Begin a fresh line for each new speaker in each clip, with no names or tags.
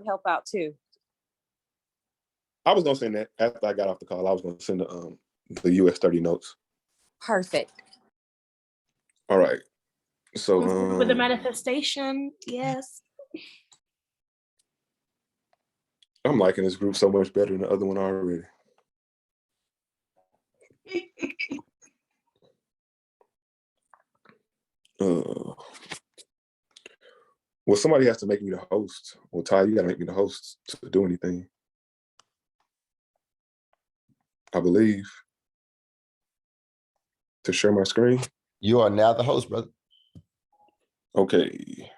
help out too.
I was gonna send that after I got off the call. I was gonna send the US30 notes.
Perfect.
All right. So
with the manifestation, yes.
I'm liking this group so much better than the other one already. Well, somebody has to make me the host. Well, Ty, you gotta make me the host to do anything. I believe. To share my screen.
You are now the host, brother.
Okay.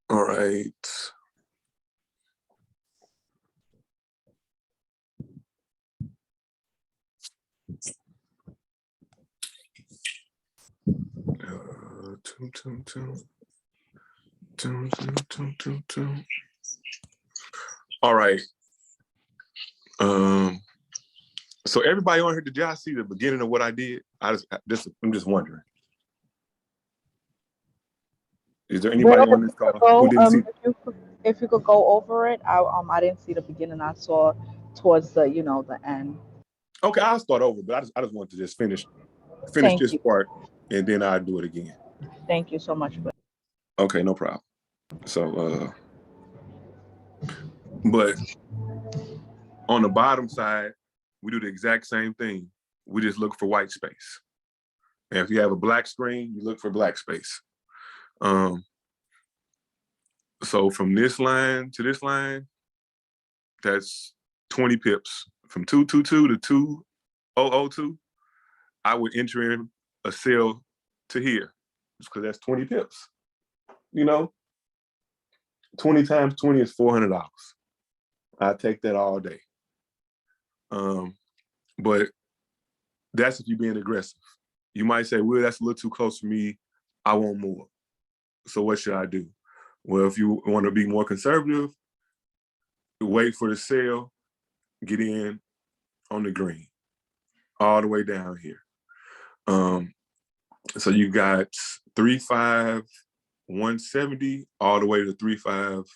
All right. All right. So everybody on here, did y'all see the beginning of what I did? I'm just wondering. Is there anybody on this call who didn't see?
If you could go over it, I didn't see the beginning. I saw towards the the end.
Okay, I'll start over, but I just wanted to just finish this part, and then I'll do it again.
Thank you so much.
Okay, no problem. So, but on the bottom side, we do the exact same thing. We just look for white space. And if you have a black screen, you look for black space. So from this line to this line, that's 20 pips. From 222 to 2002, I would enter in a sale to here, because that's 20 pips. 20 times 20 is $400. I take that all day. But that's if you're being aggressive. You might say, well, that's a little too close for me. I want more. So what should I do? Well, if you want to be more conservative, wait for the sale, get in on the green, all the way down here. So you got 3.5, 170, all the way to 3.5,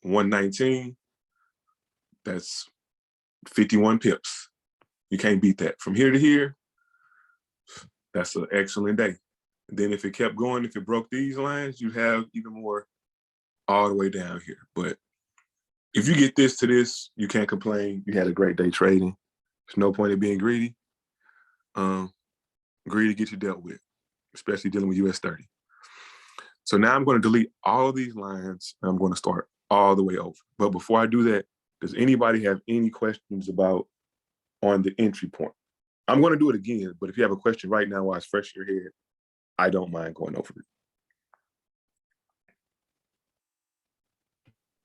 119. That's 51 pips. You can't beat that. From here to here, that's an excellent day. And then if it kept going, if it broke these lines, you'd have even more all the way down here. But if you get this to this, you can't complain. You had a great day trading. There's no point in being greedy. Greedy gets you dealt with, especially dealing with US30. So now I'm going to delete all of these lines, and I'm going to start all the way over. But before I do that, does anybody have any questions about on the entry point? I'm going to do it again, but if you have a question right now while it's fresh in your head, I don't mind going over it.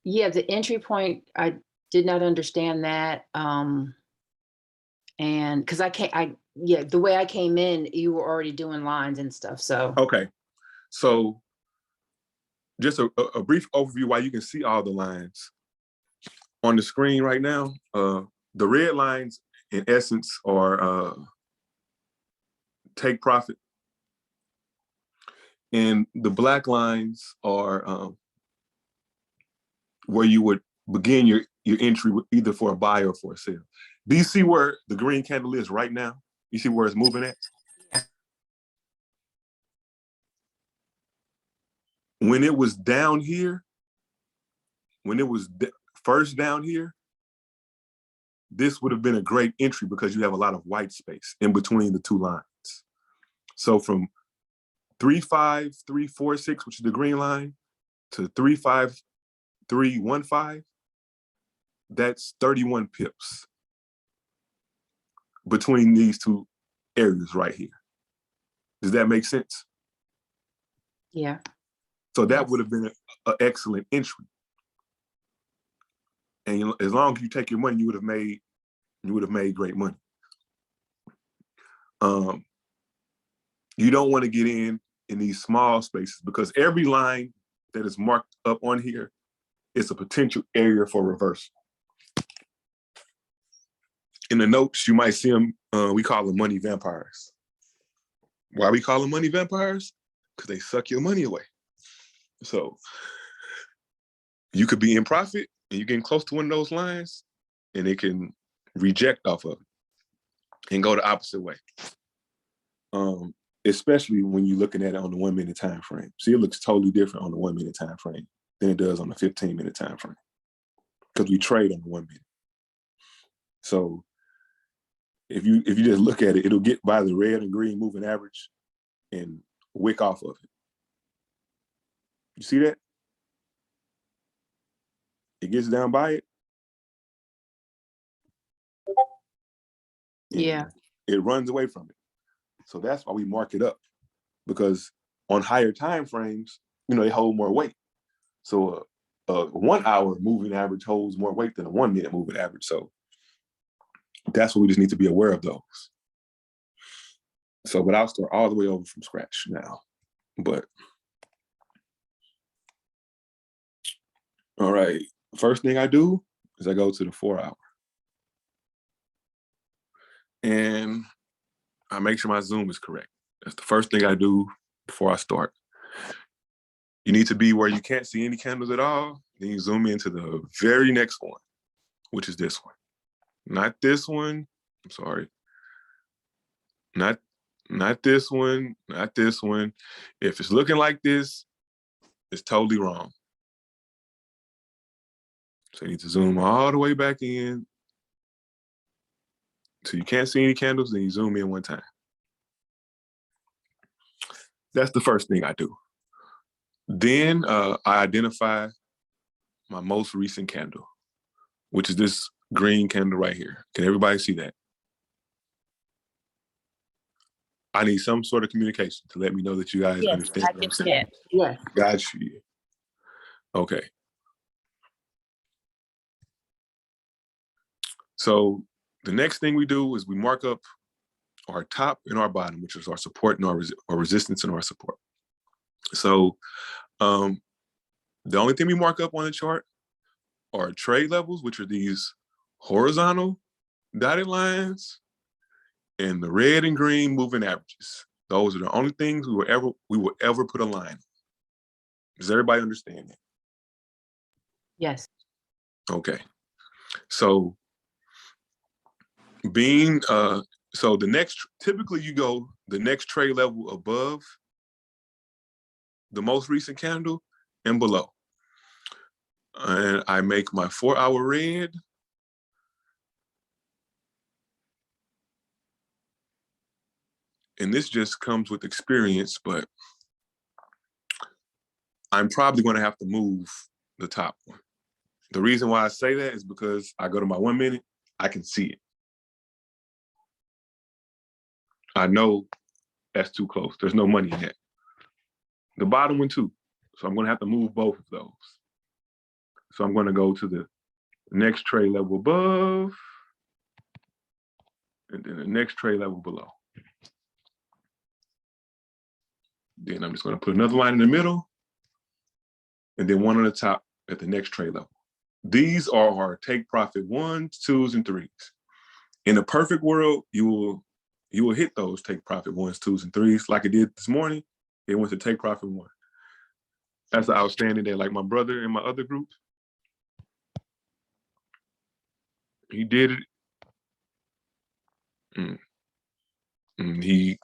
Yeah, the entry point, I did not understand that. And because the way I came in, you were already doing lines and stuff, so.
Okay, so just a brief overview while you can see all the lines. On the screen right now, the red lines in essence are take profit. And the black lines are where you would begin your entry either for a buy or for a sale. Do you see where the green candle is right now? You see where it's moving at?
Yeah.
When it was down here, when it was first down here, this would have been a great entry because you have a lot of white space in between the two lines. So from 35346, which is the green line, to 35315, that's 31 pips between these two areas right here. Does that make sense?
Yeah.
So that would have been an excellent entry. And as long as you take your money, you would have made great money. You don't want to get in these small spaces because every line that is marked up on here is a potential area for reversal. In the notes, you might see them We call them money vampires. Why we call them money vampires? Because they suck your money away. So you could be in profit and you're getting close to one of those lines and it can reject off of it and go the opposite way. Especially when you're looking at it on the 1 minute time frame. See, it looks totally different on the 1 minute time frame than it does on the 15-minute time frame because we trade on the 1 minute. So if you just look at it, it'll get by the red and green moving average and wick off of it. You see that? It gets down by it.
Yeah.
It runs away from it. So that's why we mark it up, because on higher time frames, they hold more weight. So a 1 hour moving average holds more weight than a 1 minute moving average. So that's what we just need to be aware of those. But I'll start all the way over from scratch now. But all right, first thing I do is I go to the 4 hour. And I make sure my zoom is correct. That's the first thing I do before I start. You need to be where you can't see any candles at all. Then you zoom into the very next one, which is this one. Not this one. I'm sorry. Not this one, not this one. If it's looking like this, it's totally wrong. So you need to zoom all the way back in. So you can't see any candles, then you zoom in one time. That's the first thing I do. Then I identify my most recent candle, which is this green candle right here. Can everybody see that? I need some sort of communication to let me know that you guys
Yes,
understand
I
what I'm
can see
saying.
it.
Yeah.
Got you. Okay. So the next thing we do is we mark up our top and our bottom, which is our support and our resistance and our support. So the only thing we mark up on the chart are trade levels, which are these horizontal dotted lines, and the red and green moving averages. Those are the only things we will ever put a line on. Does everybody understand that?
Yes.
Okay. So typically you go the next trade level above the most recent candle and below. And I make my 4 hour red. And this just comes with experience, but I'm probably going to have to move the top one. The reason why I say that is because I go to my 1 minute, I can see it. I know that's too close. There's no money in that. The bottom one too. So I'm going to have to move both of those. So I'm going to go to the next trade level above and then the next trade level below. Then I'm just going to put another line in the middle and then one on the top at the next trade level. These are our take profit 1s, 2s, and 3s. In a perfect world, you will hit those take profit 1s, 2s, and 3s like it did this morning. It went to take profit 1. That's an outstanding day. Like my brother in my other group, he did it. And he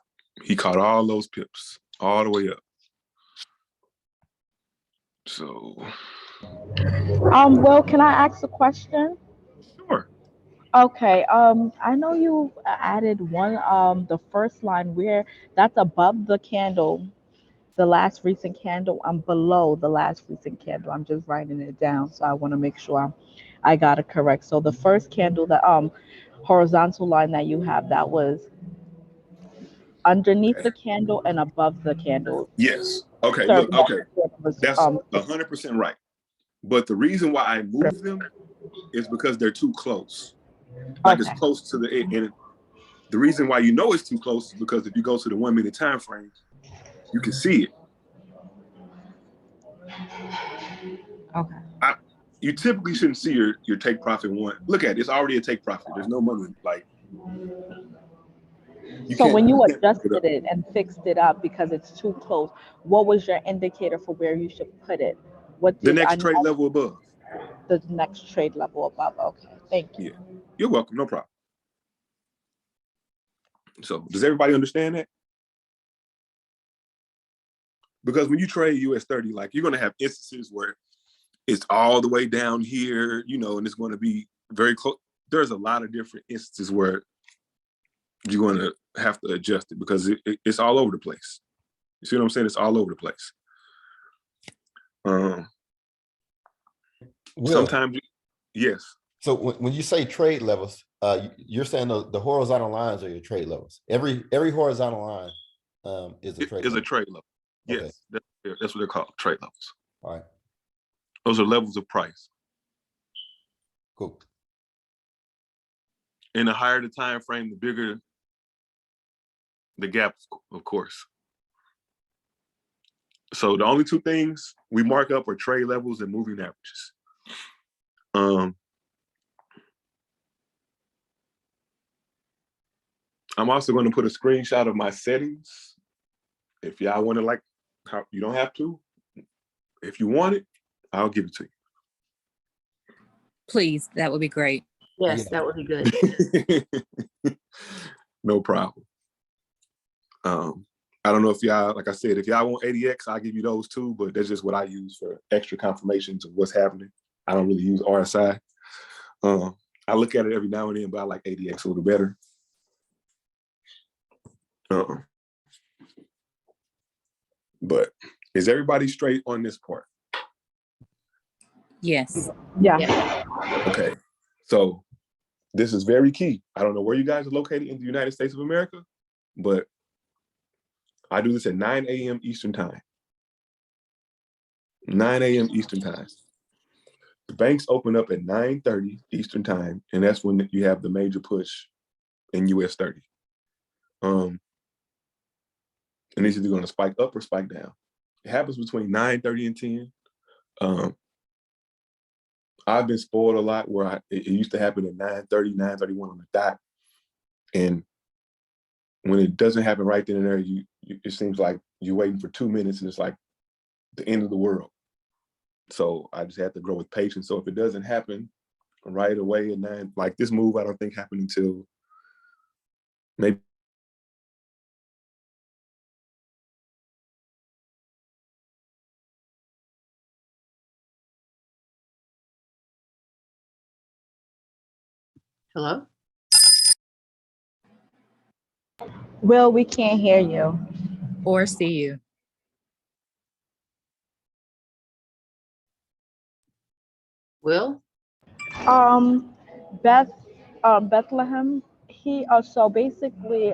caught all those pips all the way up. So.
Well, can I ask a question?
Sure.
Okay. I know you added one. The first line where that's above the candle, the last recent candle. I'm below the last recent candle. I'm just writing it down, so I want to make sure I got it correct. So the first candle, the horizontal line that you have, that was underneath the candle and above the candle.
Yes. Okay.
Sorry,
Look. Okay. That's
um,
100% right. But the reason why I move them is because they're too close. Like
okay.
it's close to the end. The reason why you know it's too close is because if you go to the 1 minute time frame, you can see it.
Okay.
You typically shouldn't see your take profit 1. Look at it, it's already a take profit. There's no money. Like
So when you
can't pick it
adjusted
up.
it and fixed it up because it's too close, what was your indicator for where you should put it? What
The
did I
next
know
trade level above.
the next trade level above? Okay, thank you.
Yeah, you're welcome. No problem. So does everybody understand that? Because when you trade US30, like you're gonna have instances where it's all the way down here, you know, and it's going to be very close. There's a lot of different instances where you're going to have to adjust it because it's all over the place. You see what I'm saying? It's all over the place.
Will,
Sometimes, yes.
so when you say trade levels, you're saying the horizontal lines are your trade levels. Every horizontal line is a trade
Is a
level.
trade level. Yes,
Okay.
that's what they're called, trade levels.
All right,
Those are levels of price.
cool.
And the higher the time frame, the bigger the gap, of course. So the only two things we mark up are trade levels and moving averages. I'm also going to put a screenshot of my settings. If y'all want to, like, how you don't have to. If you want it, I'll give it to
Please, that would be great.
Yes,
Yeah.
that would be good.
you. No problem. I don't know if y'all, like I said, if y'all want ADX, I'll give you those too, but that's just what I use for extra confirmations of what's happening. I don't really use RSI. I look at it every now and then, but I like ADX a little better. But is everybody straight on this part?
Yes.
Yeah.
Yeah.
Okay, so this is very key. I don't know where you guys are located in the United States of America, but I do this at 9 a.m. Eastern time. 9 a.m. Eastern time. The banks open up at 9:30 Eastern time, and that's when you have the major push in US30. And it's either going to spike up or spike down. It happens between 9:30 and 10. I've been spoiled a lot where it used to happen at 9:30, 9:31 on the dot. And when it doesn't happen right then and there, it seems like you're waiting for 2 minutes and it's like the end of the world. So I just have to grow with patience. So if it doesn't happen right away at 9, like this move, I don't think happened until maybe.
Hello?
Will, we can't hear you.
Or see you.
Will?
Bethlehem, he so basically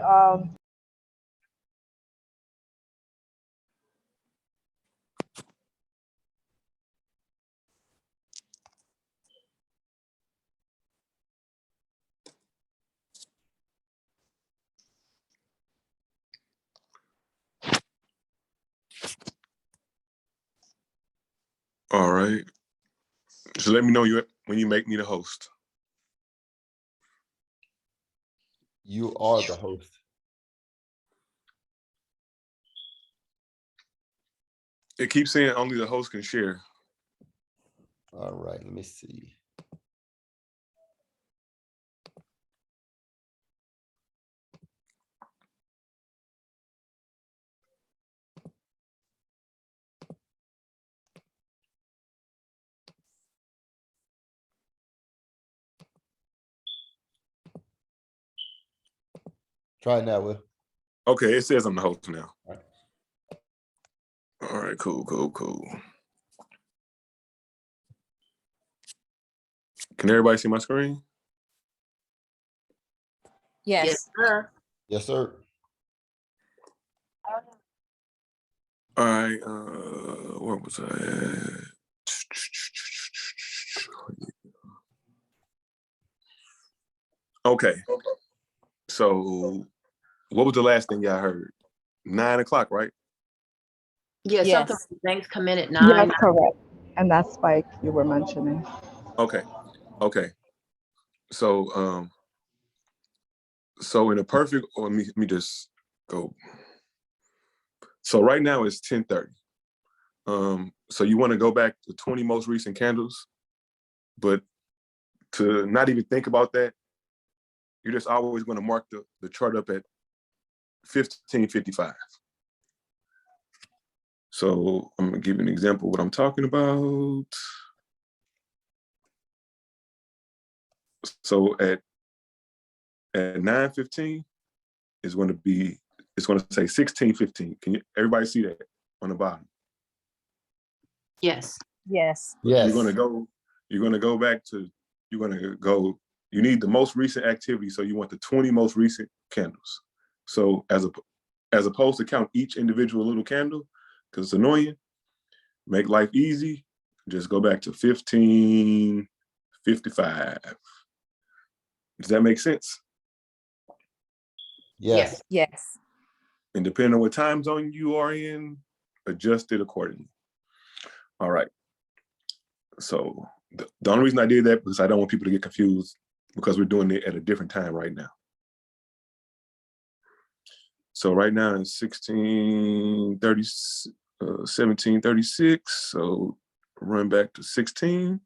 All right. So let me know when you make me the host.
You are the host.
It keeps saying only the host can share.
All right, let me see. Try it now, Will.
Okay, it says I'm the host now.
All right.
All right, cool. Can everybody see my screen?
Yes.
Yes, sir.
Yes, sir.
All right, where was I at? Okay, so what was the last thing y'all heard? 9 o'clock, right?
Yeah,
Yes.
something banks come in at
yes,
9.
correct. And that spike you were mentioning.
Okay. So So in a perfect, or let me just go. So right now it's 10:30. So you want to go back to 20 most recent candles, but to not even think about that, you're just always going to mark the chart up at 1555. So I'm going to give you an example of what I'm talking about. So at 9:15 is going to be, it's going to say 16:15. Can you everybody see that on the bottom?
Yes.
Yes.
Yes.
You're going to go back to, you need the most recent activity. So you want the 20 most recent candles. So as opposed to count each individual little candle, because it's annoying, make life easy, just go back to 1555. Does that make sense?
Yes.
Yes.
And depending on what time zone you are in, adjust it accordingly. All right. So the only reason I did that because I don't want people to get confused because we're doing it at a different time right now. So right now it's 1736. So run back to 16.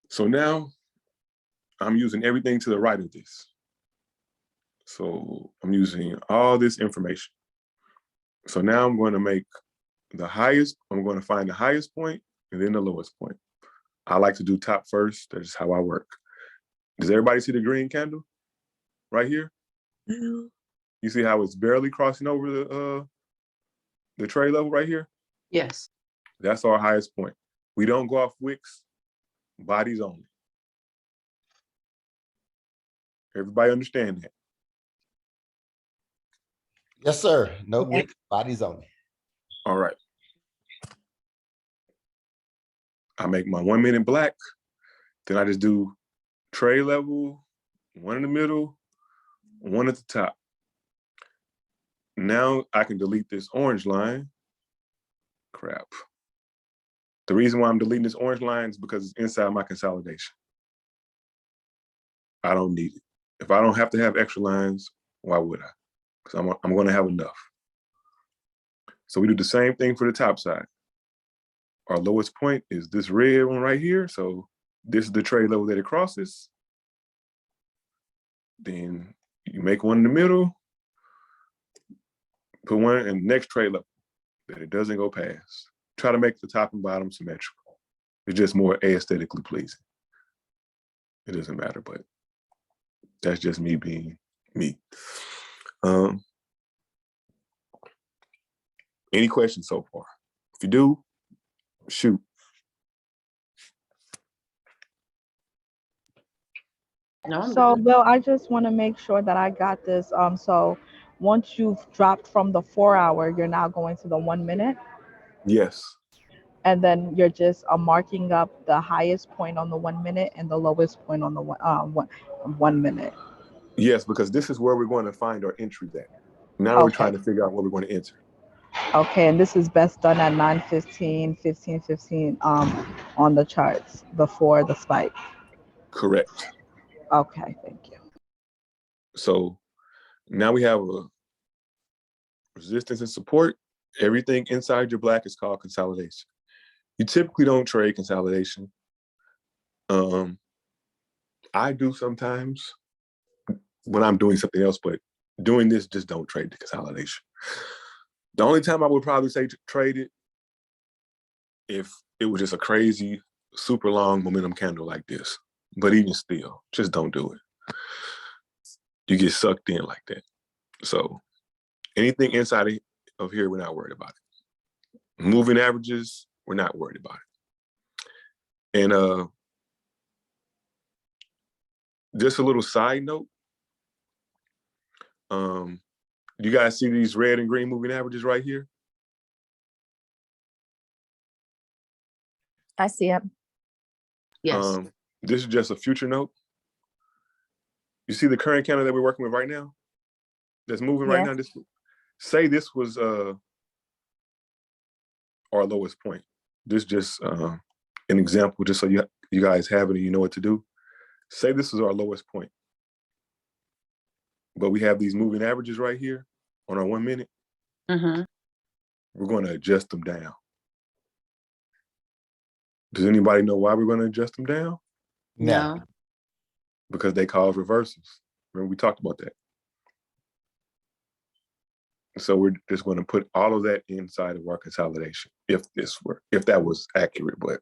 So now I'm using everything to the right of this. So I'm using all this information. So now I'm going to make I'm going to find the highest point and then the lowest point. I like to do top first. That's how I work. Does everybody see the green candle right here? You see how it's barely crossing over the trade level right here?
Yes.
That's our highest point. We don't go off wicks, bodies only. Everybody understand that?
Yes, sir. No
Okay.
wick, bodies only.
All right. I make my 1 minute black. Then I just do trade level, one in the middle, one at the top. Now I can delete this orange line. Crap. The reason why I'm deleting this orange line is because it's inside my consolidation. I don't need it. If I don't have to have extra lines, why would I? Because I'm going to have enough. So we do the same thing for the top side. Our lowest point is this red one right here. So this is the trade level that it crosses. Then you make one in the middle, put one in the next trade level that it doesn't go past. Try to make the top and bottom symmetrical. It's just more aesthetically pleasing. It doesn't matter, but that's just me being me. Any questions so far? If you do, shoot.
No, I'm
So,
good.
Bill, I just want to make sure that I got this. So once you've dropped from the 4 hour, you're now going to the 1 minute,
Yes.
and then you're just marking up the highest point on the 1 minute and the lowest point on the 1 minute.
Yes, because this is where we're going to find our entries at. Now we're
Okay.
trying to figure out what we're going to enter.
Okay, and this is best done at 9:15, 15:15 on the charts before the spike.
Correct.
Okay, thank you.
So now we have a resistance and support. Everything inside your black is called consolidation. You typically don't trade consolidation. I do sometimes when I'm doing something else, but doing this, just don't trade the consolidation. The only time I would probably say to trade it if it was just a crazy, super long momentum candle like this. But even still, just don't do it. You get sucked in like that. So anything inside of here, we're not worried about it. Moving averages, we're not worried about it. And just a little side note, you guys see these red and green moving averages right here?
I see it.
Yes.
This is just a future note. You see the current candle that we're working with right now? That's moving right
Yes.
now? Say this was our lowest point. This just an example, just so you guys have it and you know what to do. Say this is our lowest point. but we have these moving averages right here on our 1 minute.
Mm-hmm.
We're going to adjust them down. Does anybody know why we're going to adjust them down?
No.
Because they cause reversals. Remember, we talked about that. So we're just going to put all of that inside of our consolidation, if that was accurate, but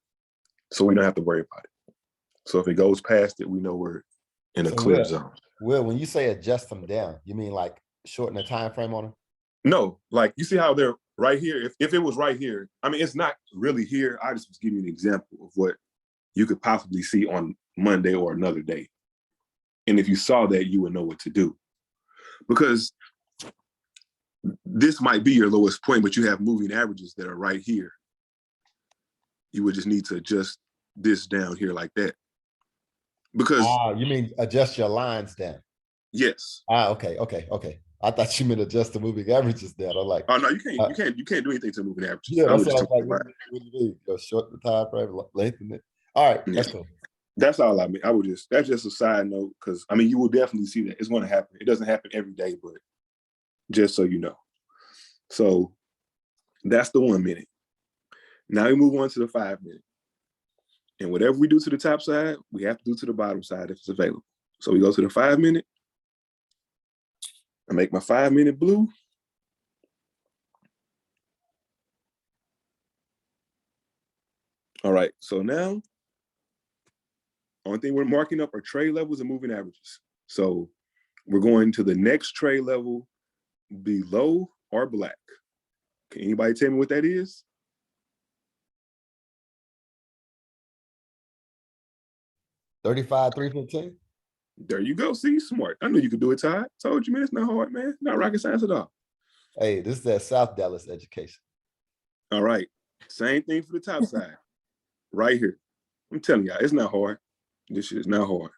so we don't have to worry about it. So if it goes past it, we know we're in a
So
clear zone.
Will, when you say adjust them down, you mean like shorten the time frame on them?
No, like you see how they're right here. If it was right here, I mean, it's not really here. I just was giving you an example of what you could possibly see on Monday or another day. And if you saw that, you would know what to do. Because this might be your lowest point, but you have moving averages that are right here. You would just need to adjust this down here like that. Because
you mean adjust your lines down?
yes.
Okay. I thought you meant adjust the moving averages down. I'm like,
Oh no, you can't do anything to moving averages.
yeah,
I was
that's
just
what I was
talking
like.
about.
What do you mean? Go short the time frame, lengthen it. All right, that's cool.
That's all I mean. That's just a side note, because I mean, you will definitely see that. It's going to happen. It doesn't happen every day, but just so you know. So that's the 1 minute. Now we move on to the 5 minute. And whatever we do to the top side, we have to do to the bottom side if it's available. So we go to the 5 minute. I make my 5 minute blue. All right, so now, only thing we're marking up are trade levels and moving averages. So we're going to the next trade level below or black. Can anybody tell me what that is?
$35, $315.
There you go. See, smart. I knew you could do it, Todd. Told you, man. It's not hard, man. Not rocket science at all.
Hey, this is that South Dallas education.
All right. Same thing for the top side. Right here. I'm telling y'all, it's not hard. This shit is not hard.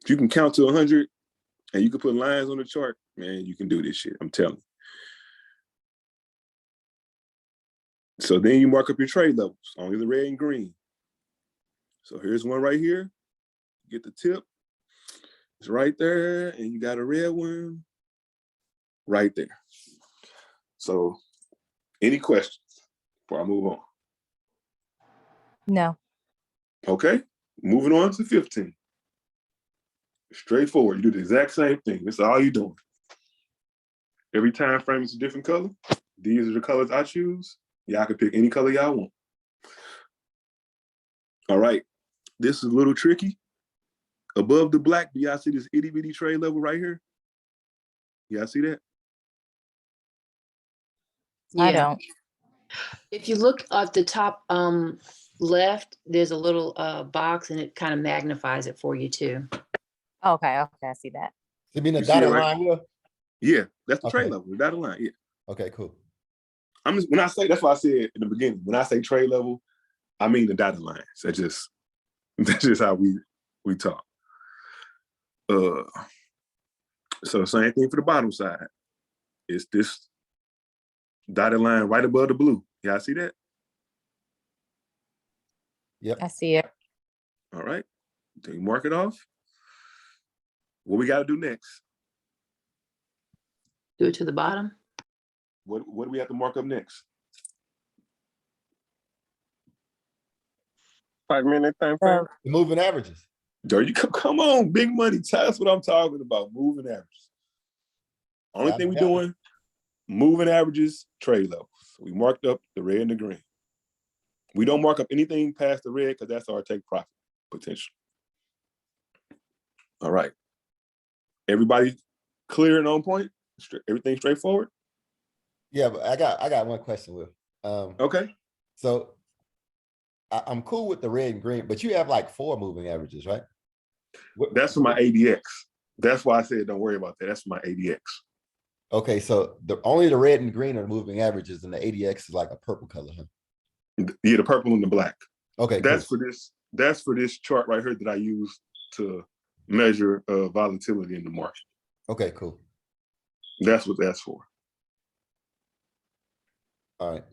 If you can count to 100 and you can put lines on the chart, man, you can do this shit. I'm telling you. So then you mark up your trade levels, only the red and green. So here's one right here. Get the tip. It's right there, and you got a red one right there. So any questions before I move on?
No.
Okay, moving on to 15. Straightforward, you do the exact same thing. That's all you're doing. Every time frame is a different color. These are the colors I choose. Y'all can pick any color y'all want. All right, this is a little tricky. Above the black, do y'all see this itty bitty trade level right here? Y'all see that?
I don't.
If you look at the top left, there's a little box and it kind of magnifies it for you too.
Okay, I see that.
You mean the
You see
dotted
it, right?
line, Will?
Yeah, that's the
Okay.
trade level, the dotted line. Yeah.
Okay, cool.
I'm just, when I say, that's why I said in the beginning, when I say trade level, I mean the dotted lines. That's just how we talk. So same thing for the bottom side. It's this dotted line right above the blue. Y'all see that?
Yep.
I see it.
All right. Then you mark it off. What we got to do next?
Do it to the bottom.
What do we have to mark up next?
5 minute time frame.
The moving averages.
There you go. Come on, big money. That's what I'm talking about. Moving averages. Only thing we're doing, moving averages, trade levels. We marked up the red and the green. We don't mark up anything past the red because that's our take profit potential. All right. Everybody clear and on point? Everything straightforward?
Yeah, but I got one question, Will.
Okay.
So I'm cool with the red and green, but you have like 4 moving averages, right?
That's for my ADX. That's why I said don't worry about that. That's my ADX.
Okay, so only the red and green are moving averages, and the ADX is like a purple color, huh?
Yeah, the purple and the black.
Okay,
that's
cool.
That's for this chart right here that I use to measure volatility in the market.
Okay, cool.
That's what that's for.
All right.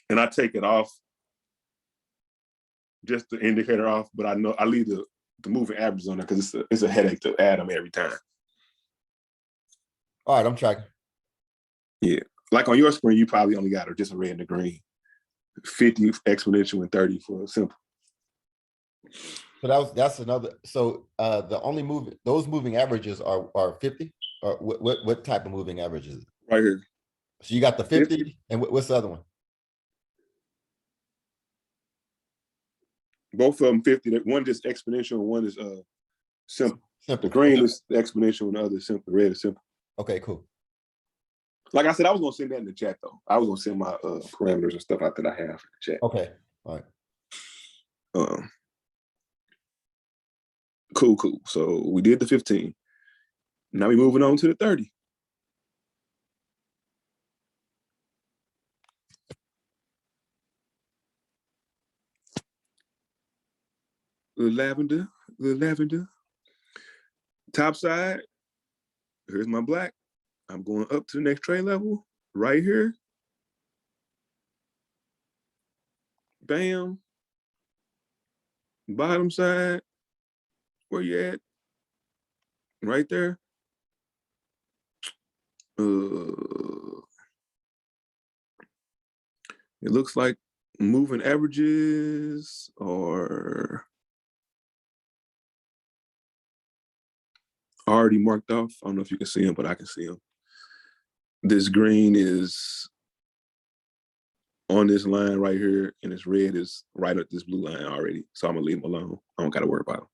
And I take it off, just the indicator off, but I know I leave the moving averages on there because it's a headache to add them every time.
All right, I'm tracking.
Like on your screen, you probably only got just a red and a green. 50 exponential and 30 for a simple.
So that's another. So the only those moving averages are 50. Or what type of moving average is it?
Right here.
So you got the 50, and what's the other one?
Both of them 50. One just exponential and one is simple.
Simple.
The green is exponential and the other is simple. The red is simple.
Okay, cool.
Like I said, I was gonna send that in the chat though. I was gonna send my parameters and stuff out that I have in the chat.
Okay, all right.
Cool. So we did the 15. Now we moving on to the 30. The lavender. Top side, here's my black. I'm going up to the next trade level, right here. Bam. Bottom side, where you at? Right there. It looks like moving averages are already marked off. I don't know if you can see them, but I can see them. This green is on this line right here, and this red is right at this blue line already. So I'm gonna leave them alone. I don't gotta worry about them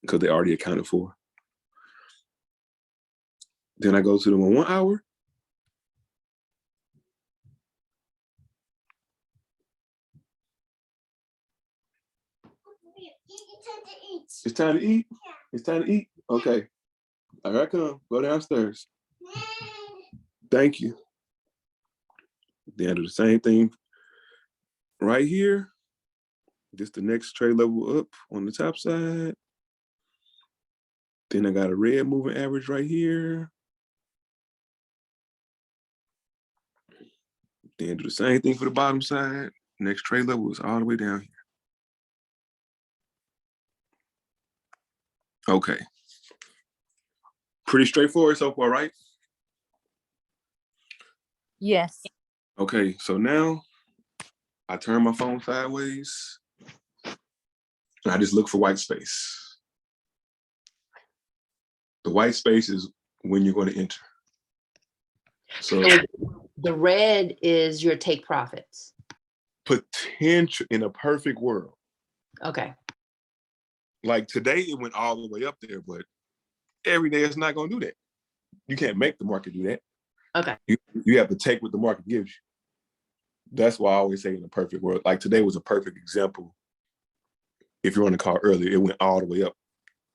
because they already accounted for. Then I go to the 1 hour. It's time to eat. It's time to eat. Okay. Here I come. Go downstairs. Thank you. Then I do the same thing right here. Just the next trade level up on the top side. Then I got a red moving average right here. Then do the same thing for the bottom side. Next trade level is all the way down here. Okay. Pretty straightforward so far, right?
Yes.
Okay, so now I turn my phone sideways and I just look for white space. The white space is when you're going to enter. So
The red is your take profits.
potential in a perfect world.
Okay.
Like today, it went all the way up there, but every day it's not going to do that. You can't make the market do that.
Okay.
You have to take what the market gives you. That's why I always say in a perfect world. Like today was a perfect example. If you're on the call earlier, it went all the way up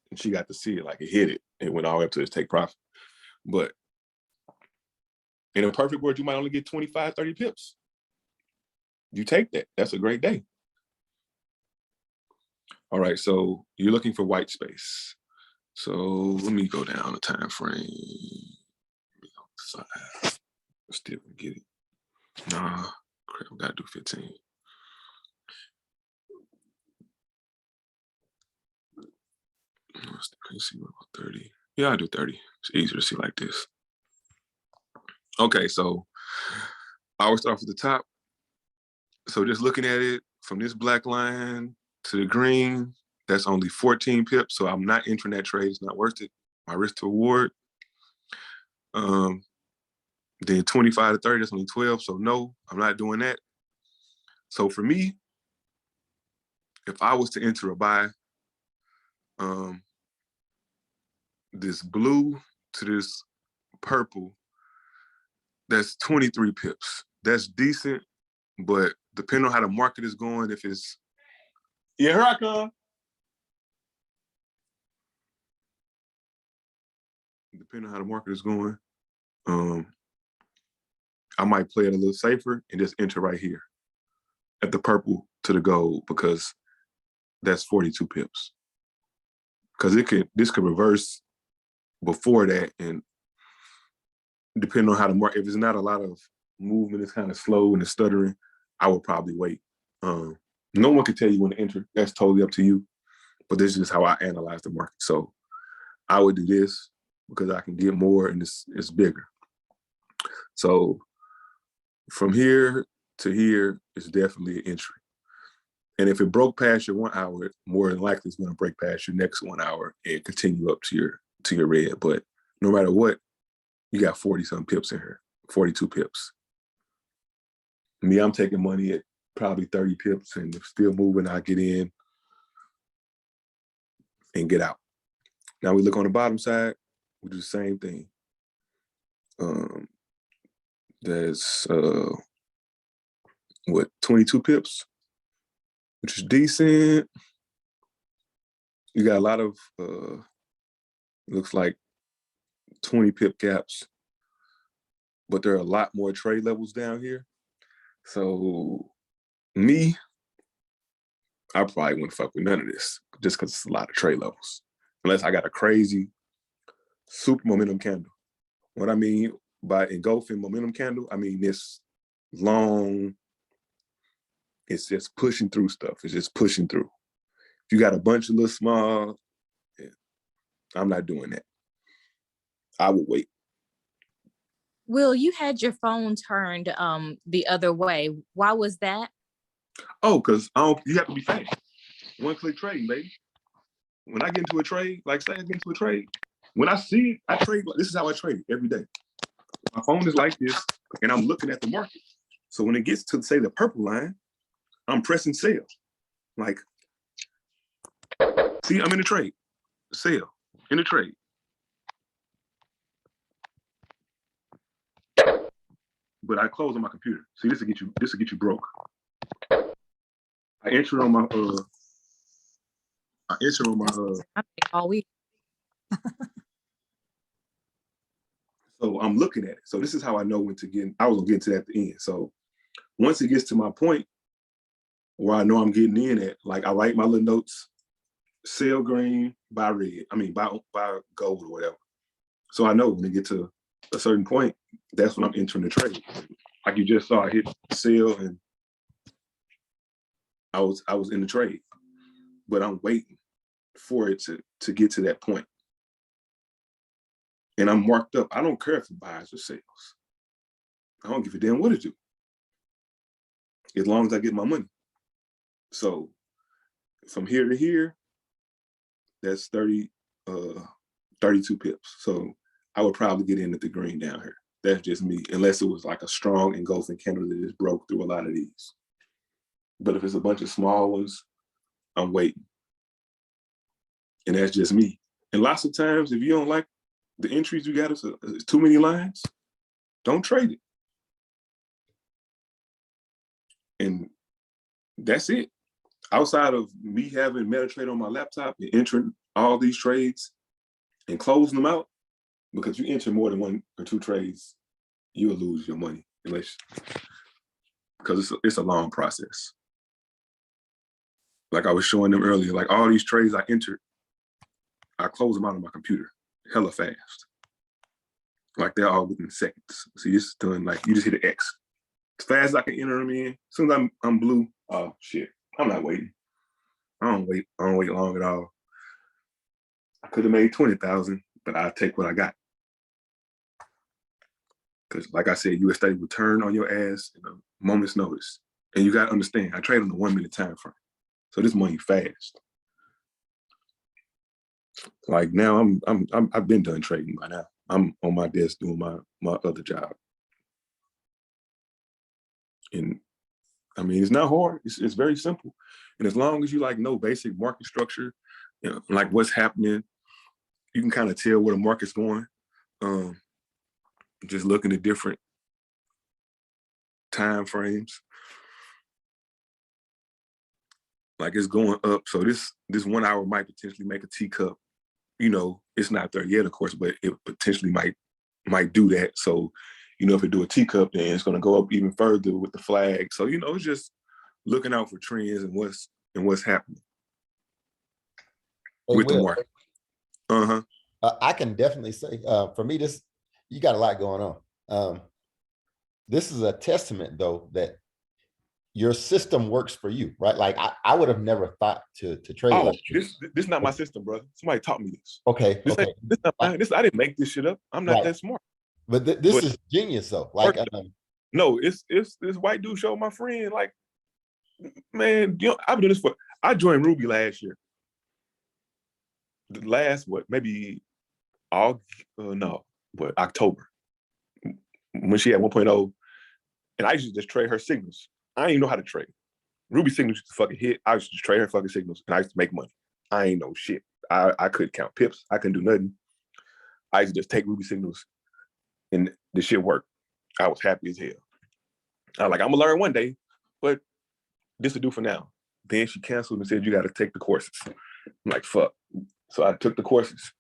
and she got to see it, like it hit it. It went all the way up to its take profit. But in a perfect world, you might only get 25, 30 pips. You take that. That's a great day. All right, so you're looking for white space. So let me go down the time frame. Still can get it. Nah, crap, I gotta do 15. Let's see what about 30. Yeah, I do 30. It's easier to see like this. Okay, so I always start from the top. So just looking at it from this black line to the green, that's only 14 pips. So I'm not entering that trade. It's not worth it. My risk to reward. Then 25 to 30, that's only 12. So no, I'm not doing that. So for me, if I was to enter a buy, this blue to this purple, that's 23 pips. That's decent, but depending on how the market is going, if it's, yeah, here I come. Depending on how the market is going, I might play it a little safer and just enter right here at the purple to the gold because that's 42 pips. Because this could reverse before that, and depending on how the market, if there's not a lot of movement, it's kind of slow and it's stuttering, I would probably wait. No one can tell you when to enter. That's totally up to you. But this is just how I analyze the market. So I would do this, because I can get more and it's bigger. So from here to here is definitely an entry. And if it broke past your 1 hour, more than likely it's going to break past your next 1 hour and continue up to your red. But no matter what, you got 40-something pips in here, 42 pips. Me, I'm taking money at probably 30 pips, and if still moving, I get in and get out. Now we look on the bottom side, we do the same thing. There's 22 pips, which is decent. You got a lot of looks like 20 pip gaps, but there are a lot more trade levels down here. So me, I probably wouldn't fuck with none of this just because it's a lot of trade levels. Unless I got a crazy super momentum candle. What I mean by engulfing momentum candle, I mean this long, it's just pushing through stuff. It's just pushing through. If you got a bunch of little small, yeah, I'm not doing that. I would wait.
Will, you had your phone turned the other way. Why was that?
Oh, because you have to be fast. One-click trading, baby. When I get into a trade, like say I get into a trade, when I see it, I trade. This is how I trade every day. My phone is like this, and I'm looking at the market. So when it gets to, say, the purple line, I'm pressing sell. Like, see, I'm in a trade. Sell, in a trade. But I close on my computer. See, this will get you broke. I enter on my
All week.
So I'm looking at it. So this is how I know when to get in. I was gonna get to that at the end. So once it gets to my point where I know I'm getting in at, like I write my little notes, sell green, buy red. I mean, buy gold or whatever. So I know when it get to a certain point, that's when I'm entering the trade. Like you just saw, I hit sell and I was in the trade, but I'm waiting for it to get to that point. And I'm marked up. I don't care if it buys or sells. I don't give a damn what it do, as long as I get my money. So from here to here, that's 32 pips. So I would probably get in at the green down here. That's just me, unless it was like a strong engulfing candle that just broke through a lot of these. But if it's a bunch of small ones, I'm waiting. And that's just me. And lots of times, if you don't like the entries you got, it's too many lines, don't trade it. And that's it. Outside of me having MetaTrader on my laptop and entering all these trades and closing them out, because you enter more than 1 or 2 trades, you'll lose your money, because it's a long process. Like I was showing them earlier, like all these trades I entered, I close them out on my computer, hella fast. Like they're all within seconds. See, this is done like you just hit an X. As fast as I can enter them in, as soon as I'm blue, oh shit, I'm not waiting. I don't wait long at all. I could have made 20,000, but I'll take what I got. Because like I said, US30 will turn on your ass in a moment's notice. And you gotta understand, I trade on the 1 minute time frame. So this money fast. Like now I've been done trading by now. I'm on my desk doing my other job. And I mean, it's not hard. It's very simple. And as long as you like know basic market structure, you know, like what's happening, you can kind of tell where the market's going. Just looking at different time frames. Like it's going up. So this 1 hour might potentially make a teacup. You know, it's not there yet, of course, but it potentially might do that. So, you know, if it do a teacup, then it's going to go up even further with the flag. So, you know, it's just looking out for trends and what's happening with the market.
I can definitely say, for me, you got a lot going on. This is a testament, though, that your system works for you, right? Like I would have never thought to trade
Oh,
like
this is not my system, brother. Somebody taught me this.
okay,
This
okay.
ain't this not mine. This I didn't make this shit up. I'm not
Right.
that smart.
But this
But
is genius though. Like
no, it's this white dude showed my friend, like, man, you know, I've been doing this I joined Ruby last year. The last maybe October. When she had 1.0, and I used to just trade her signals. I didn't even know how to trade. Ruby signals used to fucking hit. I used to just trade her fucking signals, and I used to make money. I ain't know shit. I couldn't count pips. I couldn't do nothing. I used to just take Ruby signals, and the shit worked. I was happy as hell. I was like, I'm gonna learn one day, but this will do for now. Then she canceled and said, you got to take the courses. I'm like, fuck. So I took the courses.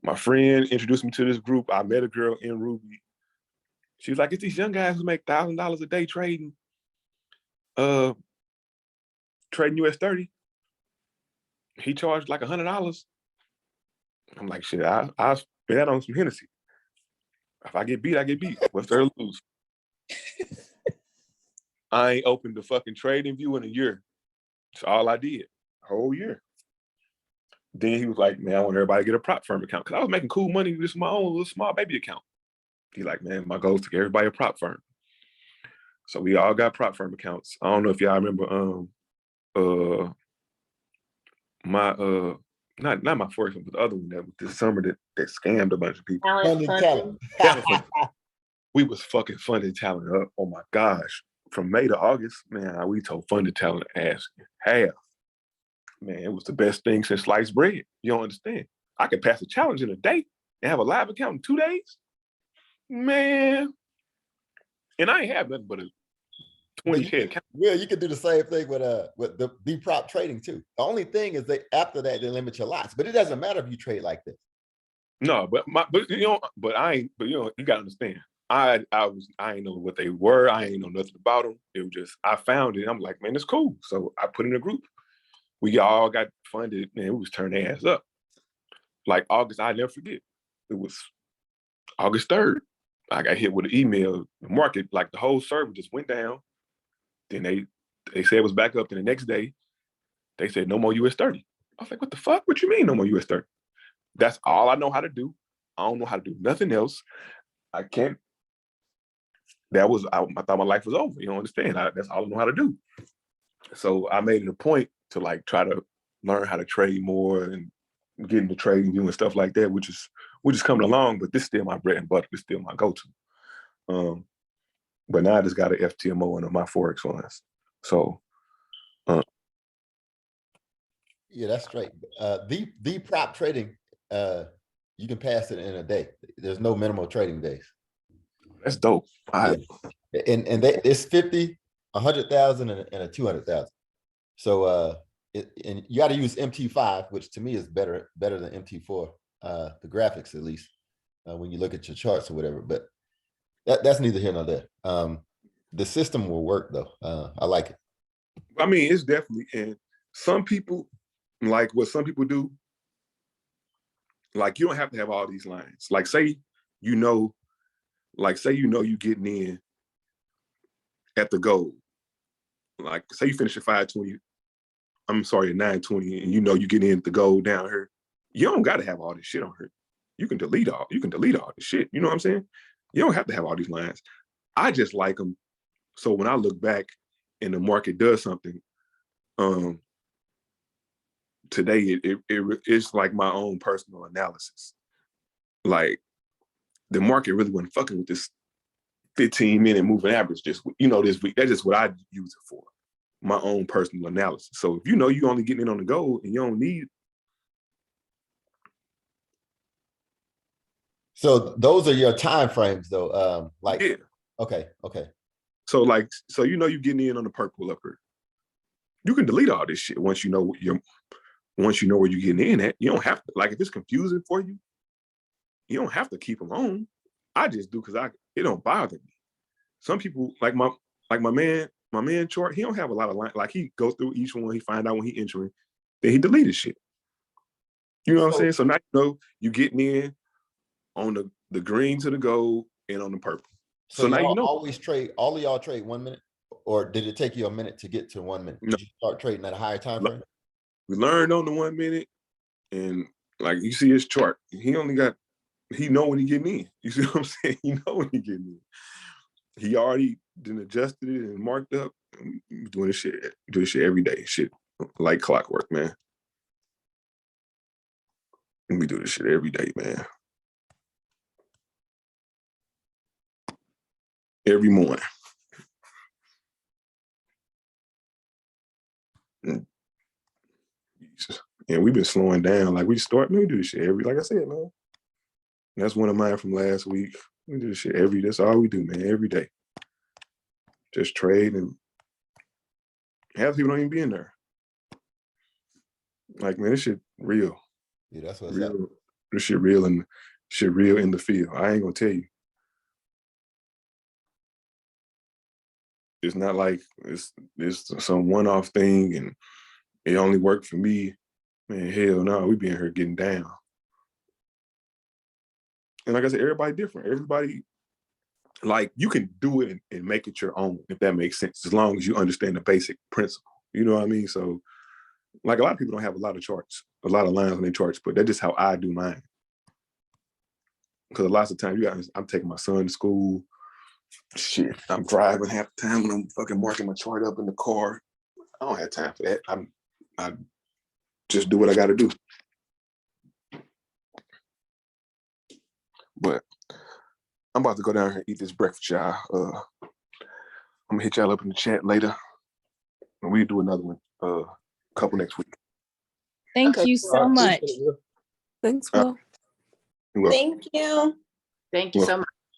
My friend introduced me to this group. I met a girl in Ruby. She was like, it's these young guys who make $1,000 a day trading US30. He charged like $100. I'm like, shit, I'll spend that on some Hennessy. If I get beat, I get beat. What's there to lose? I ain't opened the fucking trading view in a year. That's all I did, a whole year. Then he was like, man, I want everybody to get a prop firm account. Cause I was making cool money with my own little small baby account. He's like, man, my goal is to get everybody a prop firm. So we all got prop firm accounts. I don't know if y'all remember not my first one, but the other one that was this summer that scammed a bunch of people.
talent.
We was fucking funded talent up. Oh my gosh. From May to August, man, we told funded talent ass half. Man, it was the best thing since sliced bread. You don't understand. I could pass a challenge in a day and have a live account in 2 days. Man. And I ain't have nothing but a 20K account.
Yeah, you could do the same thing with the prop trading too. The only thing is after that they limit your lots, but it doesn't matter if you trade like this.
No, but you gotta understand. I ain't know what they were. I ain't know nothing about them. It was just I found it. I'm like, man, it's cool. So I put in a group. We all got funded, man. We was turning their ass up. Like August, I never forget. It was August 3rd. I got hit with an email. The market, like the whole server just went down. Then they said it was back up. Then the next day, they said no more US30. I was like, what the fuck? What you mean no more US30? That's all I know how to do. I don't know how to do nothing else. I can't. I thought my life was over. You don't understand. That's all I know how to do. So I made it a point to like try to learn how to trade more and get into trading view and stuff like that, which is coming along. But this is still my bread and butter. This is still my go-to. But now I just got an FTMO under my Forex funds. So
yeah, that's straight. The prop trading, you can pass it in a day. There's no minimal trading days.
that's dope.
And it's 50, 100,000, and a 200,000. So and you got to use MT5, which to me is better than MT4. The graphics, at least, when you look at your charts or whatever. But that's neither here nor there. The system will work though. I like it.
I mean, it's definitely, and some people, like what some people do, like you don't have to have all these lines. Like say you know you getting in at the goal. Like say you finish at 520, I'm sorry, at 920, and you know you get in at the goal down here. You don't gotta have all this shit on here. You can delete all this shit. You know what I'm saying? You don't have to have all these lines. I just like them. So when I look back and the market does something, today it's like my own personal analysis. Like the market really wasn't fucking with this 15-minute moving average this week. That's just what I use it for. My own personal analysis. So if you know you only getting in on the goal and you don't need.
So those are your time frames though.
Yeah.
Okay.
So you know you're getting in on the purple up here. You can delete all this shit once you know where you're getting in at. You don't have to, like if it's confusing for you, you don't have to keep them on. I just do because it don't bother me. Some people like my man chart, he don't have a lot of lines. Like he goes through each one, he find out when he entering, then he deleted shit. You know what I'm saying? So now you know you getting in on the green to the gold and on the purple.
So
now you know.
always trade, all of y'all trade 1 minute or did it take you a minute to get to 1 minute?
No.
Did you start trading at a higher time frame?
We learned on the 1 minute, and like you see his chart, he know when he getting in. You see what I'm saying? He know when he getting in. He already done adjusted it and marked up. We doing this shit every day. Shit like clockwork, man. And we do this shit every day, man. Every morning. And we've been slowing down. Like we do this shit every, like I said, man. That's one of mine from last week. We do this shit that's all we do, man, every day. Just trade, and half people don't even be in there. Like, man, this shit real.
Yeah, that's what's
Real.
up.
This shit real, and shit real in the field. I ain't gonna tell you. It's not like it's some one-off thing and it only worked for me. Man, hell no, we be in here getting down. And like I said, everybody different. Everybody, like, you can do it and make it your own, if that makes sense, as long as you understand the basic principle. You know what I mean? So, like, a lot of people don't have a lot of charts, a lot of lines on their charts, but that's just how I do mine. Because lots of times, I'm taking my son to school. Shit, I'm driving half the time when I'm fucking marking my chart up in the car. I don't have time for that. I just do what I got to do. But I'm about to go down here and eat this breakfast, y'all. I'm gonna hit y'all up in the chat later, and we do another one, couple next week.
Thank
Okay.
you so much.
Thanks,
Uh,
Will.
You're welcome.
Thank you.
Thank you so much.